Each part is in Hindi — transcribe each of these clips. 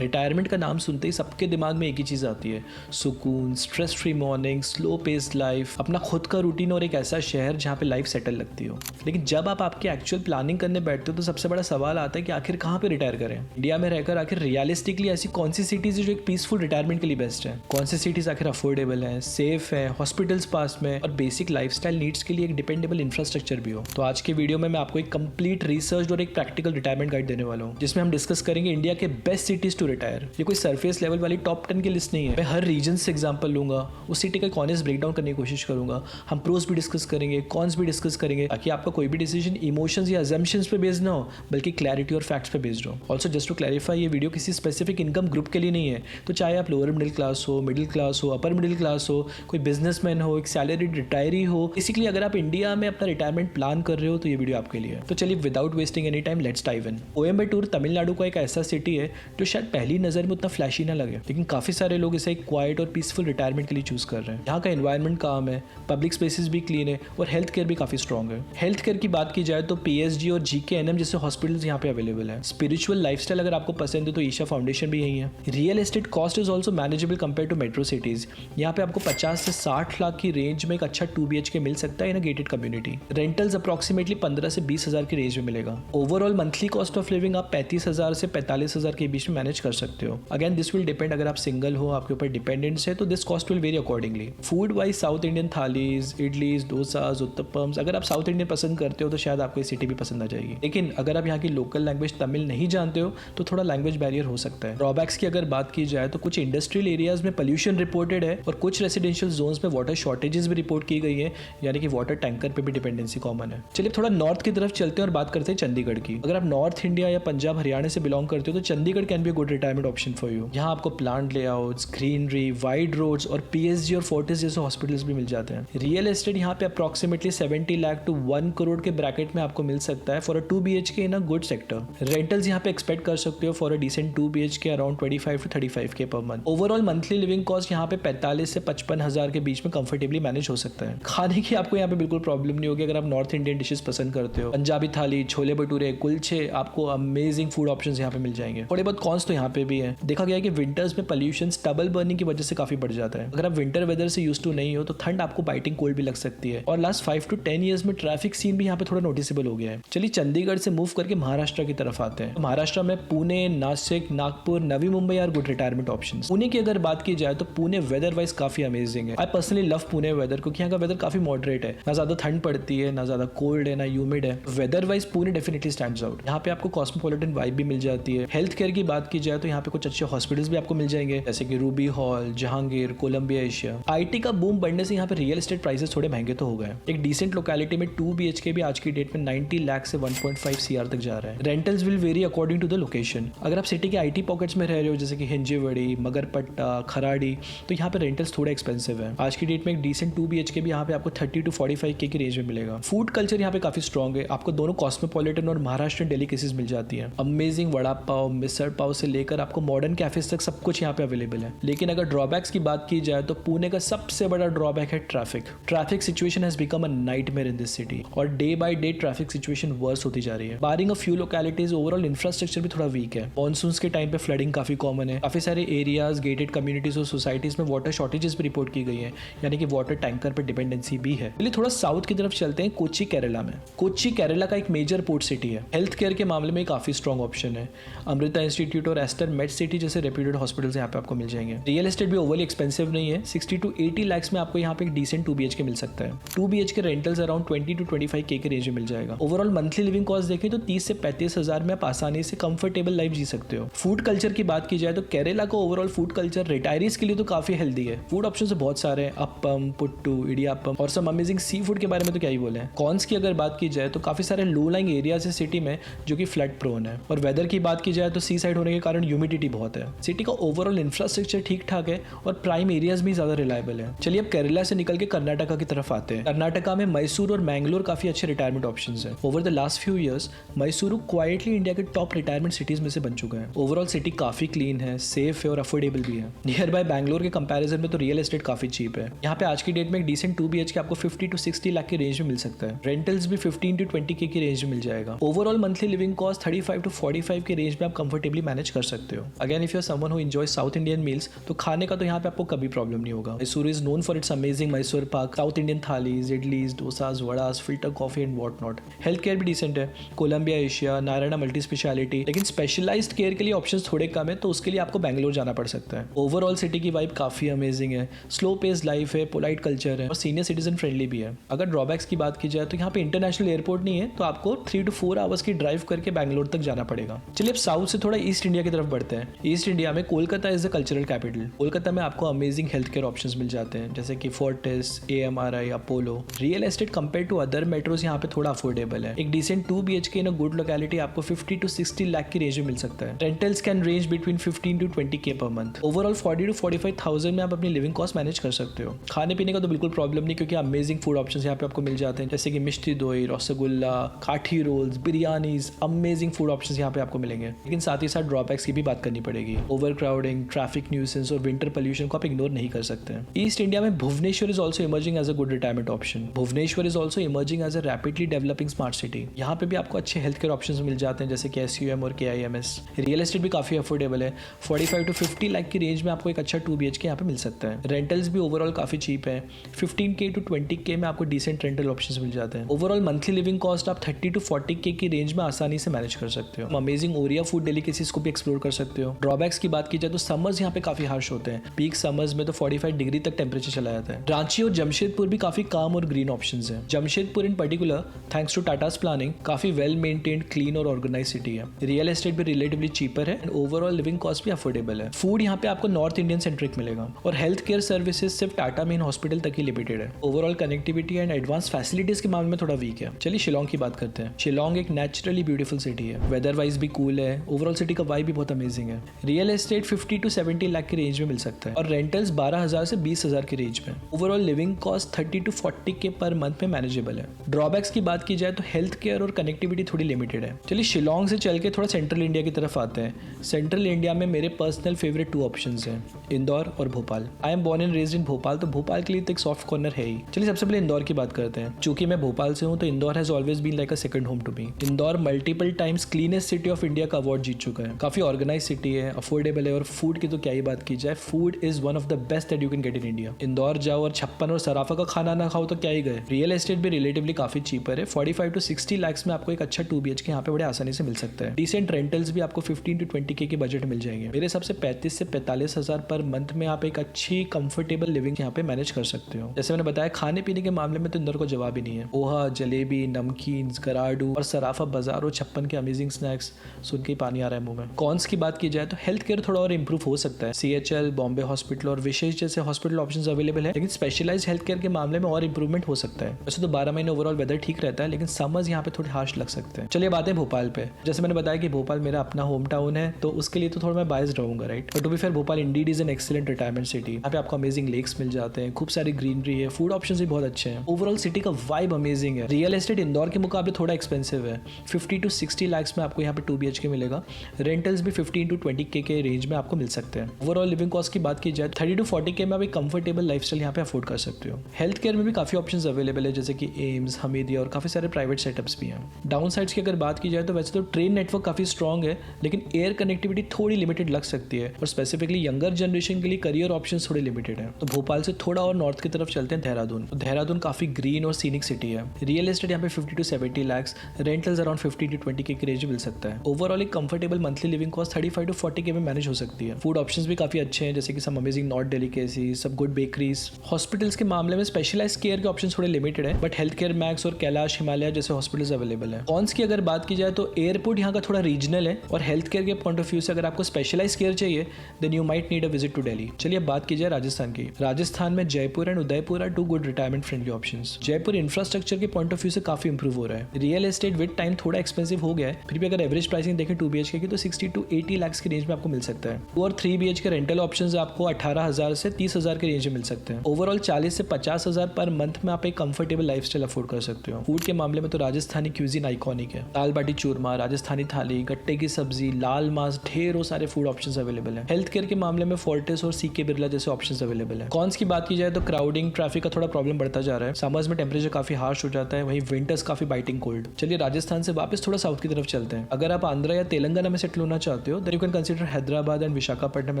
रिटायरमेंट का नाम सुनते ही सबके दिमाग में एक ही चीज़ आती है, सुकून, stress free morning, slow paced life, अपना खुद का रूटीन और एक ऐसा शहर जहाँ पे लाइफ सेटल लगती हो। लेकिन जब आप आपकी एक्चुअल प्लानिंग करने बैठते हो तो सबसे बड़ा सवाल आता है कि आखिर कहाँ पे रिटायर करें। इंडिया में रहकर आखिर रियलिस्टिकली ऐसी कौन सी सिटीज़ है जो एक पीसफुल रिटायरमेंट के लिए बेस्ट है, कौन सी सिटीज़ आखिर अफोर्डेबल है, सेफ है, हॉस्पिटल्स पास में और बेसिक लाइफस्टाइल नीड्स के लिए एक डिपेंडेबल इंफ्रास्ट्रक्चर भी हो। तो आज के वीडियो में मैं आपको एक कंप्लीट रिसर्च और एक प्रैक्टिकल रिटायरमेंट गाइड देने वाला हूँ, जिसमें हम डिस्कस करेंगे इंडिया के बेस्ट सिटीज टू रिटायर। ये कोई सरफेस लेवल वाली टॉप 10 की लिस्ट नहीं है। मैं हर रीजन से एग्जांपल लूंगा, उस सिटी का ऑनेस्ट ब्रेकडाउन करने की कोशिश करूंगा। हम प्रोस भी डिस्कस करेंगे, कॉन्स भी डिस्कस करेंगे, ताकि आपका कोई भी डिसीजन इमोशंस या अजम्पशंस पे बेस्ड ना हो, बल्कि क्लैरिटी और फैक्ट्स पे बेस्ड हो। ऑल्सो जस्ट टू क्लैरिफाई, ये वीडियो किसी स्पेसिफिक इनकम ग्रुप के लिए नहीं है। तो चाहे आप लोअर मिडिल क्लास हो, मिडिल क्लास हो, अपर मिडिल क्लास हो, कोई बिजनेसमैन हो, एक सैलरीड रिटायरी हो, बेसिकली अगर आप इंडिया में अपना रिटायरमेंट प्लान कर रहे हो तो ये वीडियो आपके लिए। तो चलिए without wasting any time let's dive in. Coimbatore Tamil Nadu का एक ऐसा सिटी है जो शायद पहली नजर में उतना फ्लैशी ना लगे, लेकिन काफी सारे लोग इसे एक क्वाइट और पीसफुल रिटायरमेंट के लिए चूज कर रहे हैं। यहाँ का एनवायरनमेंट काम है, पब्लिक स्पेसेस भी क्लीन है और हेल्थ केयर भी काफी स्ट्रॉन्ग है। हेल्थ केयर की बात की जाए तो पीएसजी और जीकेएनएम जैसे हॉस्पिटल्स यहाँ पे अवेलेबल है। स्पिरिचुअल लाइफस्टाइल अगर आपको पसंद है तो ईशा फाउंडेशन भी यही है। Real estate cost is also manageable compare to metro cities. यहाँ पे आपको 50 से 60 लाख की रेंज में एक अच्छा 2 BHK मिल सकता है इन गेटेड कम्युनिटी। रेंटल्स अप्रॉक्सीमेटली 15 से 20 हजार की रेंज में मिलेगा। Overall monthly cost of living आप 35,000 से 45,000 के बीच में मैनेज कर सकते हो। अगेन दिस विल डिपेंड, अगर आप सिंगल हो, आपके ऊपर डिपेंडेंट्स है तो this cost will vary accordingly. Food wise South Indian thalis, idlis, dosas, uttapams, अगर आप साउथ इंडियन पसंद करते हो तो शायद आपको ये सिटी भी पसंद आ जाएगी। लेकिन अगर आप यहाँ की लोकल लैंग्वेज तमिल नहीं जानते हो तो थोड़ा लैंग्वेज बैरियर हो सकता है। ड्रॉबैक्स की अगर बात की जाए तो कुछ इंडस्ट्रियल एरियाज में पोल्यूशन रिपोर्टेड है और कुछ रेसिडेंशियल जोन्स में वाटर शॉर्टेजेस भी रिपोर्ट की गई है, यानी कि वाटर टैंकर पे भी डिपेंडेंसी कॉमन है। चलिए थोड़ा नॉर्थ की तरफ चलते हैं और बात करते हैं चंडीगढ़ की। अगर आप नॉर्थ इंडिया या पंजाब हरियाणा से बिलोंग करते हो तो Chandigarh can be good retirement option for you. यहाँ आपको plant layouts, greenery, wide roads और पीएसजी और फोर्टिस जैसे हॉस्पिटल्स भी मिल जाते हैं। रियल एस्टेट यहाँ पे अप्रॉक्सीमेटली 70 लाख टू 1 करोड़ के ब्रैकेट में आपको मिल सकता है for a 2 BHK in a good sector. Rentals यहाँ पे एक्सपेक्ट कर सकते हो for a decent 2 BHK around 25 to 35K per month. Overall monthly living cost यहाँ पे 45 से 55 हजार के बीच में कंफर्टेबली मैनेज हो सकता है। खाने की आपको यहाँ पे बिल्कुल प्रॉब्लम नहीं होगी अगर आप नॉर्थ इंडियन डिशेस पसंद करते हो। पंजाबी थाली, छोले भटूरे, कुलचे, आपको अमेजिंग फूड ऑप्शंस यहाँ पे मिल जाएंगे। थोड़े बहुत कॉन्स तो यहाँ पे भी है। देखा गया है कि विंटर्स में पोल्यूशन स्टबल बर्निंग की वजह से काफी बढ़ जाता है। अगर आप विंटर वेदर से यूज्ड टू नहीं हो तो ठंड आपको बाइटिंग कोल्ड भी लग सकती है। और लास्ट 5 to 10 ईयर्स में ट्रैफिक सीन भी यहाँ पे थोड़ा नोटिसेबल हो गया है। चलिए चंडीगढ़ से मूव करके महाराष्ट्र की तरफ आते हैं। महाराष्ट्र में Pune, Nashik, Nagpur, Navi Mumbai are good retirement options. Pune की अगर बात की जाए तो पुणे वेदर वाइज काफी अमेजिंग है। I personally love Pune weather, क्योंकि यहाँ का वेदर काफी मॉडरेट है, ना ज्यादा ठंड पड़ती है, ना ज्यादा कोल्ड है, ना ह्यूमिड है। Weather wise Pune definitely stands out. यहाँ पे आपको कॉस्मोपॉलिटन वाइब भी मिल जाती है। हेल्थ केयर की बात की जाए तो यहाँ पे कुछ अच्छे हॉस्पिटल्स भी आपको मिल जाएंगे, जैसे कि Ruby hall, Jahangir, Columbia Asia. IT का बूम बढ़ने से यहाँ पे रियल एस्टेट प्राइसेस थोड़े महंगे तो हो गए। एक डिसेंट लोकेलिटी में 2 BHK भी आज की डेट में 90 लाख से 1.5 CR तक जा रहा है। Rentals will vary according to the location. अगर आप सिटी के आईटी पॉकेट्स में रह रहे हो जैसे कि हिंजीवड़ी, मगरपट्टा, खराड़ी, तो यहाँ पे रेंटल्स थोड़ा एक्सपेंसिव है। आज की डेट में एक डिसेंट 2 BHK भी यहाँ पे आपको 30 to 45K की रेंज में मिलेगा। फूड कल्चर यहाँ पे काफी स्ट्रॉन्ग है। आपको दोनों कॉस्मोपॉलिटन और महाराष्ट्रियन डेलिकेसीज मिल जाती है। अमेजिंग वड़ा पाव, मिसळ पाव से लेकर आपको मॉडर्न कैफेज तक सब कुछ यहाँ पे अवेलेबल है। लेकिन अगर ड्रॉबैक्स की बात की जाए तो पुणे का सबसे बड़ा ड्रॉबैक है traffic situation has become a nightmare in this city और day by day traffic situation worse होती जा रही है। Barring a few localities overall infrastructure भी थोड़ा वीक है। मॉनसून्स के टाइम पे फ्लडिंग काफी कॉमन है। काफी सारे एरियाज, गेटेड कम्युनिटीज और सोसाइटीज में वाटर शॉर्टेजेस भी रिपोर्ट की गई है, यानी कि वाटर टैंकर पर डिपेंडेंसी भी है। चलिए थोड़ा साउथ की तरफ चलते हैं, कोच्चि केरला में। कोच्चि केरला का एक मेजर पोर्ट सिटी है। हेल्थ केयर के मामले में काफी स्ट्रॉन्ग ऑप्शन है। अमृता इंस्टीट्यूट और एस्टर मेड सिटी जैसे रेप्यूटेड हॉस्पिटल्स यहाँ पे आपको मिल जाएंगे। रियल एस्टेट भी ओवरली एक्सपेंसिव नहीं है। 60 to 80 लाख में आपको यहाँ पे एक डिसेंट 2 BHK मिल सकता है। 2 BHK rentals around 20 to 25K के रेंज में मिल जाएगा। ओवरऑल मंथली लिविंग कॉस्ट देखें तो 30 से 35 हजार में आप आसानी से कंफर्टेबल लाइफ जी सकते हो। फूड कल्चर की बात की जाए तो केरला का ओवरऑल फूड कल्चर रिटायरीज के लिए तो काफी हेल्दी है। फूड ऑप्शन बहुत सारे हैं, अप्पम, पुट्टू, इडियाप्पम और सब अमेजिंग सी फूड के बारे में तो क्या ही बोले। कॉन्स की अगर बात की जाए तो काफी सारे लो लाइंग एरियाज है सिटी में जो कि फ्लड प्रोन है। और वेदर की बात की जाए तो सी साइड होने के कारण ह्यूमिडिटी बहुत है। सिटी का ओवरऑल इंफ्रास्ट्रक्चर ठीक ठाक है और प्राइम एरियाज भी ज्यादा रिलायबल है। चलिए अब केरला से निकल के कर्नाटका की तरफ आते हैं। कर्नाटका में मैसूर और मैंगलोर काफी अच्छे रिटायरमेंट ऑप्शंस हैं। Over the last few years Mysore quietly India के टॉप रिटायरमेंट सिटीज में से बन चुका है। ओवरऑल सिटी काफी क्लीन है, सेफ है और अफोर्डेबल भी है। नियर बाय बैंगलोर के कंपैरिजन में तो रियल एस्टेट काफी चीप है। यहाँ पे आज की डेट में एक डिसेंट 2 BHK आपको 50 to 60 लाख की रेंज में मिल सकता है। रेंटल्स भी 15 to 20K की रेंज में मिल जाएगा। Overall monthly living cost 35 to 45 के रेंज में आप कंफर्टेबली मैनेज कर सकते हो। Again if you are someone who enjoy South Indian meals, तो खाने का तो यहाँ पे आपको कभी प्रॉब्लम नहीं होगा। Mysore is known for its amazing Mysore pak, South Indian thalis, idlis, dosas, vadas, filter coffee and what not. Health care भी डिसेंट है, Columbia Asia, Narayana multi speciality. लेकिन स्पेशलाइज्ड केयर के लिए ऑप्शंस थोड़े कम है, तो उसके लिए आपको बैंगलोर जाना पड़ सकता है। ओवरऑल सिटी की वाइब काफी अमेजिंग है, स्लो पेस लाइफ है, पोलाइट कल्चर है और सीनियर सिटीजन फ्रेंडली भी है। अगर ड्रॉबैक्स की बात की जाए तो यहाँ पे इंटरनेशनल एयरपोर्ट नहीं है, तो आपको 3 to 4 आवर्स की ड्राइव करके बैंगलोर तक जाना पड़ेगा। चलिए अब साउथ से थोड़ा ईस्ट इंडिया की तरफ बढ़ते हैं। ईस्ट इंडिया में Kolkata is the cultural capital. Kolkata में आपको अमेजिंग हेल्थ केयर ऑप्शंस मिल जाते हैं, जैसे कि Fortis, AMRI, Apollo. Real estate compare to other metros यहाँ पे थोड़ा अफोर्डेबल है। एक decent 2 BHK in a good locality आपको 50 to 60 लाख की रेंज में मिल सकता है। Rentals can range between 15 to 20K पर मंथ। ओवरऑल 40 to 45,000 में आप अपनी लिविंग कॉस्ट मैनेज कर सकते हो। खाने पीने का तो बिल्कुल प्रॉब्लम नहीं, क्योंकि अमेजिंग फूड ऑप्शंस यहाँ पे आपको मिल जाते हैं, जैसे कि मिष्टी doi, rasgulla, kathi rolls, biryanis. Amazing food options यहाँ पे आपको मिलेंगे। लेकिन साथ ही साथ ड्रॉबैक्स की भी बात करनी पड़ेगी। ओवर क्राउडिंग, ट्रैफिक न्यूसेंस और विंटर पोल्यूशन को आप इग्नोर नहीं कर सकते। ईस्ट इंडिया में Bhubaneswar is also emerging as a good retirement option. Bhubaneswar is also emerging as a rapidly developing smart city. यहाँ पे भी आपको अच्छे हेल्थ केयर ऑप्शंस मिल जाते हैं, जैसे कि SUM और KIMS। रियल एस्टेट भी काफी अफोर्डेबल है, 45 to 50 लाख की रेंज में आपको एक अच्छा 2 BHK यहाँ पे मिल सकता है। रेंटल्स भी ओवरऑल काफी चीप है, 15K to 20K में आपको डिसेंट रेंटल ऑप्शंस मिल जाते हैं। ओवरऑल मंथली लिविंग कॉस्ट आप 30 to 40K की रेंज में आसानी से मैनेज कर सकते हो। अमेजिंग ओरिया फूड डेलिकेसीज को भी एक्सप्लोर कर सकते हो। ड्रॉबैक्स की बात की जाए तो समर्स यहाँ पे काफी हार्श होते हैं। पीक समर्स में तो 45 डिग्री तक टेम्परेचर चला जाता है। रांची और जमशेदपुर भी काफी काम और ग्रीन ऑप्शंस हैं। Jamshedpur in particular, thanks to Tata's planning, काफी वेल मेंटेन्ड, क्लीन और ऑर्गेनाइज सिटी है। रियल एस्टेट भी रिलेटिवली चीपर है एंड ओवरऑल लिविंग कॉस्ट भी अफोर्डेबल है। फूड यहाँ पे आपको नॉर्थ इंडियन सेंट्रिक मिलेगा और हेल्थ केयर सर्विसेज सिर्फ टाटा मेन हॉस्पिटल तक ही लिमिटेड है। Overall connectivity and advance facilities के मामले में थोड़ा वीक है। चलिए शिलोंग की बात करते हैं। शिलोंग एक नेचुरली ब्यूटीफुल सिटी है, वेदर वाइज भी कूल है। ओवरऑल सिटी का वाइब भी बहुत अमेजिंग है। रियल एस्टेट 50 to 70 लाख की रेंज में मिल सकता है और रेंटल्स 12,000 से 20,000 की रेंज में। Overall living cost 30 to 40K per month में मैनेजेबल है। ड्रॉबैक्स की बात की जाए तो हेल्थ केयर और कनेक्टिविटी थोड़ी लिमिटेड है। चलिए शिलोंग से चल के थोड़ा सेंट्रल इंडिया की तरफ आते हैं। सेंट्रल इंडिया में मेरे पर्सनल फेवरेट 2 ऑप्शंस हैं, इंदौर और Bhopal. I am born and raised in Bhopal, तो भोपाल के लिए तो एक सॉफ्ट कॉर्नर है ही। चलिए सबसे पहले इंदौर की बात करते हैं। चूंकि मैं भोपाल से हूँ तो Indore has always been like a second home to me. Indore multiple times cleanest city of India का अवार्ड जीत चुका है। काफी ऑर्गेनाइज सिटी है, अफोर्डेबल है और फूड की तो क्या ही बात की जाए, food is one of the best that you can get in India. Indore जाओ और छप्पन और सराफा का खाना ना खाओ तो क्या ही गए। रियल एस्टेट भी रिलेटिवली काफी चीपर है, 45 to 60 लाख में आपको एक अच्छा 2 BHK यहाँ पे बड़े आसानी से मिल सकता है। डिसेंट रेंटल्स भी आपको 15 to 20K के बजट मिल जाएंगे। मेरे हिसाब से 35 से 45 हजार पर मंथ में आप एक अच्छी कंफर्टेबल लिविंग यहाँ पे मैनेज कर सकते हो। जैसे मैंने बताया, खाने पीने के मामले में तो इंदौर को जवाब ही नहीं है। पोहा, जलेबी, नमकीन, गराडू और सराफा बाजार और छप्पन के अमेजिंग स्नैक्स सुन के पानी आ रहा है मुंह में। कॉन्स की बात की जाए तो हेल्थ केयर थोड़ा और इंप्रूव हो सकता है। CHL, बॉम्बे हॉस्पिटल और विशेष जैसे हॉस्पिटल ऑप्शंस अवेलेबल है, लेकिन स्पेशलाइज्ड हेल्थ केयर के मामले में और इंप्रूवमेंट हो सकता है। वैसे तो 12 महीने ओवरऑल वेदर ठीक रहता है, लेकिन समर्स यहाँ पे थोड़े हार्श लग सकते हैं। चलिए बातें भोपाल पे। जैसे मैंने बताया कि भोपाल मेरा अपना होम टाउन है, तो उसके लिए तो थोड़ा मैं बायस्ड रहूंगा, right. But to be fair, Bhopal indeed is an excellent retirement city. यहाँ पे आपको अमेजिंग लेक्स मिल जाते हैं, खूब सारी ग्रीनरी है, फूड ऑप्शंस भी बहुत अच्छे हैं। ओवरऑल सिटी का वाइब अमेजिंग है। रियल एस्टेट इंदौर के मुकाबले थोड़ा एक्सपेंसिव है, 50 to 60 लाख में आपको यहाँ पे 2 BHK मिलेगा। रेंटल्स भी 15 to 20K के रेंज में आपको मिल सकते हैं। ओवरऑल लिविंग कॉस्ट की बात की जाए 30 to 40K में आप एक कंफर्टेबल लाइफस्टाइल यहाँ पे अफोर्ड कर सकते हो। हेल्थ केयर में भी काफी ऑप्शंस अवेलेबल है, जैसे कि एम्स, हमीदिया और काफी सारे प्राइवेट सेटअप्स भी हैं। डाउन साइड्स की अगर बात की जाए तो वैसे तो ट्रेन नेटवर्क काफी स्ट्रॉन्ग है, लेकिन एयर कनेक्टिविटी थोड़ी लिमिटेड लग सकती है और स्पेसिफिकली यंगर जनरेशन के लिए करियर ऑप्शंस थोड़े लिमिटेड है। तो भोपाल से थोड़ा और नॉर्थ की तरफ चलते हैं, देहरादून। तो देहरादून काफी ग्रीन और सीनिक सिटी है। रियल एस्टेट यहाँ पे 50 to 70 lakh, rentals around 15 to 20K की रेंज मिल सकता है। ओवरऑल एक comfortable monthly living cost 35 to 40K में मैनेज हो सकती है। फूड ऑप्शंस भी काफी अच्छे हैं, जैसे कि सम अमेजिंग नॉट डेलिकेसी, सब गुड बेकरीज। हॉस्पिटल्स के मामले में स्पेशलाइज केयर के ऑप्शंस थोड़े लिमिटेड है, बट हेल्थ केयर मैक्स और कैलाश हिमालय जैसे हॉस्पिटल्स अवेलेबल है। कॉन्स की अगर बात की जाए तो एयरपोर्ट यहाँ का थोड़ा रीजनल है और हेल्थ केयर के पॉइंट ऑफ व्यू से अगर आपको स्पेशलाइज केयर चाहिए then you might need a visit to Delhi. चलिए अब बात की जाए राजस्थान की। राजस्थान में Jaipur and Udaipur are 2 good retirement friendly options. Jaipur infrastructure के पॉइंट ऑफ व्यू से काफी इंप्रूव हो रहा है। रियल एस्टेट विद टाइम थोड़ा एक्सपेंसिव हो गया है, फिर भी अगर एवरेज प्राइसिंग देखें 2 BHK की तो 60 to 80 लाख की रेंज में आपको मिल सकता है। 2 और 3 BHK रेंटल ऑप्शंस आपको 18,000 से 30,000 के रेंज में मिल सकते हैं। ओवरऑल 40 से 50,000 पर मंथ में आप एक कंफर्टेबल लाइफस्टाइल अफोर्ड कर सकते हो। फूड के मामले में तो राजस्थानी क्यूजिन आइकॉनिक है। दाल बाटी चूरमा, राजस्थानी थाली, गट्टे की सब्जी, लाल मांस, ढेरों सारे फूड ऑप्शंस अवेलेबल है। हेल्थ केयर के मामले में फोर्टिस और CK बिरला जैसे ऑप्शंस अवेलेबल है। कॉन्स की बात की जाए तो क्राउडिंग, ट्रैफिक का थोड़ा प्रॉब्लम बढ़ता जा रहा है। समर्स में टेम्परेचर काफी हार्श हो जाता है, वहीं विंटर्स काफी बाइटिंग कोल्ड। चलिए राजस्थान से वापस थोड़ा साउथ की तरफ चलते हैं। अगर आप आंध्रा या तेलंगाना में सेटल होना चाहते चाहते हो, then you can consider Hyderabad and Visakhapatnam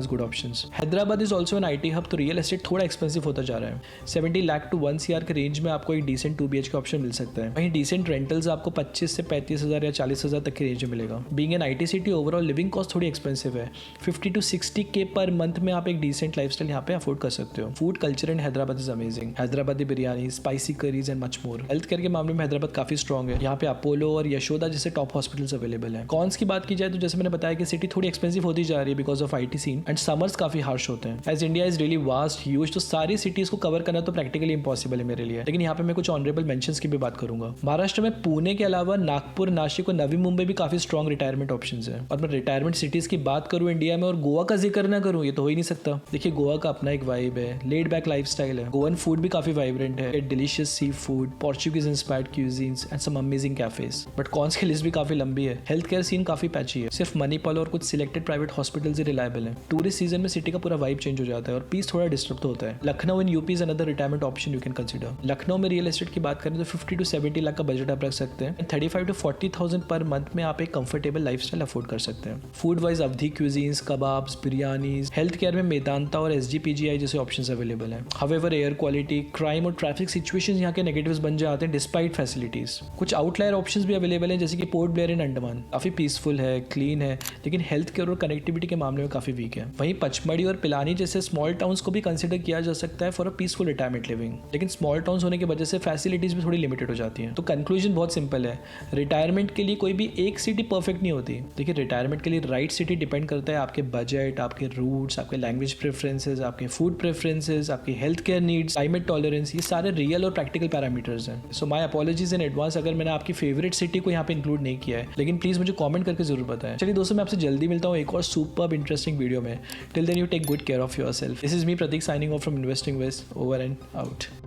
as good options. Hyderabad is also an IT hub, तो रियल एस्टेट थोड़ा एक्सपेंसिव होता जा रहा है। 70 लाख to 1 CR के रेंज में आपको एक डिसेंट 2 BHK ऑप्शन मिल सकता है। वहीं डिसेंट रेंटल्स आपको 25 से 35,000 या 40,000 तक की रेंज में मिलेगा। Being an IT city overall living cost थोड़ी एक्सपेंसिव है। 50 to 60K पर मंथ में आप एक डिसेंट लाइफस्टाइल यहाँ पे अफोर्ड कर सकते हो। Food culture in Hyderabad is amazing. Hyderabadi biryani, spicy curries and much more. Health care के मामले में हैदराबाद काफी स्ट्रॉग है। यहाँ पे अपोलो और यशोदा जैसे टॉप हॉस्पिटल्स अवेलेबल है। कॉन्स की बात की जाए तो जैसे मैंने बताया कि सिटी थोड़ी एक्सपेंसिव होती जा रही है because of IT scene and summers काफी हार्श होते हैं। As India is really vast huge, तो सारी सिटीज को कवर करना तो प्रैक्टिकली इंपॉसिबल है मेरे लिए। लेकिन यहाँ पे मैं कुछ ऑनरेबल मेंशंस की भी बात करूंगा। महाराष्ट्र में पुणे के अलावा नागपुर, नासिक और नवी मुंबई भी काफी स्ट्रॉन्ग रिटायरमेंट ऑप्शंस है। और मैं रिटायरमेंट सिटीज की बात करूं इंडिया में और गोवा का जिक्र ना करूं, ये तो हो ही नहीं सकता। देखिए गोवा का अपना एक वाइब है, लेड बैक लाइफस्टाइल है। गोवन फूड भी काफी वाइब्रेंट है, delicious sea food, Portuguese inspired cuisines and some amazing cafes. But cons की लिस्ट भी काफी लंबी है। हेल्थ केयर सीन काफी पैची है, सिर्फ मणिपाल और कुछ सिलेक्टेड प्राइवेट हॉस्पिटल्स ही रिलायबल है। टूरिस्ट सीजन में सिटी का पूरा वाइब चेंज हो जाता है और पीस थोड़ा डिस्टर्ब होता है। Lucknow in UP is another retirement option you can consider. Lucknow में रियल एस्टेट की बात करें तो 50 to 70 लाख का बजट आप रख सकते हैं। 35 to 40,000 पर मंथ में आप एक कंफर्टेबल लाइफस्टाइल अफोर्ड कर सकते हैं। Food wise Awadhi cuisines, kebabs, biryanis. Health care में मेदांता और SGPGI जैसे ऑप्शंस अवेलेबल हैं। हावेवर एयर क्वालिटी, क्राइम और ट्रैफिक सिचुएशंस यहाँ के नेगेटिव्स बन जाते हैं डिस्पाइट फैसिलिटीज। कुछ आउटलायर ऑप्शंस भी अवेलेबल हैं जैसे कि पोर्ट ब्लेयर इन अंडमान, काफी पीसफुल है, क्लीन है, लेकिन हेल्थ केयर और कनेक्टिविटी के मामले में काफी वीक है। वहीं पचमढ़ी और पिलानी जैसे स्मॉल टाउन्स को भी कंसिडर किया जा सकता है for a peaceful retirement living, लेकिन स्मॉल टाउन्स होने की वजह से फैसिलिटीज भी थोड़ी लिमिटेड हो जाती हैं। तो कंक्लूजन बहुत सिंपल है, रिटायरमेंट के लिए कोई भी एक सिटी परफेक्ट नहीं होती। देखिए रिटायरमेंट के लिए राइट सिटी डिपेंड करता है आपके बजट, आपके रूट्स, आपके लैंग्वेज प्रेफरेंसेस, आपके फूड प्रेफरेंसेस, आपकी health care needs, climate tolerance, ये सारे रियल और प्रैक्टिकल पैरामीटर्स हैं। So my apologies in advance अगर मैंने आपकी फेवरेट सिटी को यहाँ पे इंक्लूड नहीं किया है, लेकिन प्लीज मुझे कमेंट करके जरूर बताएं। चलिए दोस्तों, मैं आपसे जल्दी मिलता हूँ एक और सुपर्ब इंटरेस्टिंग वीडियो में। Till then you take good care of yourself. This is me Prateek signing off from investing west. Over and out.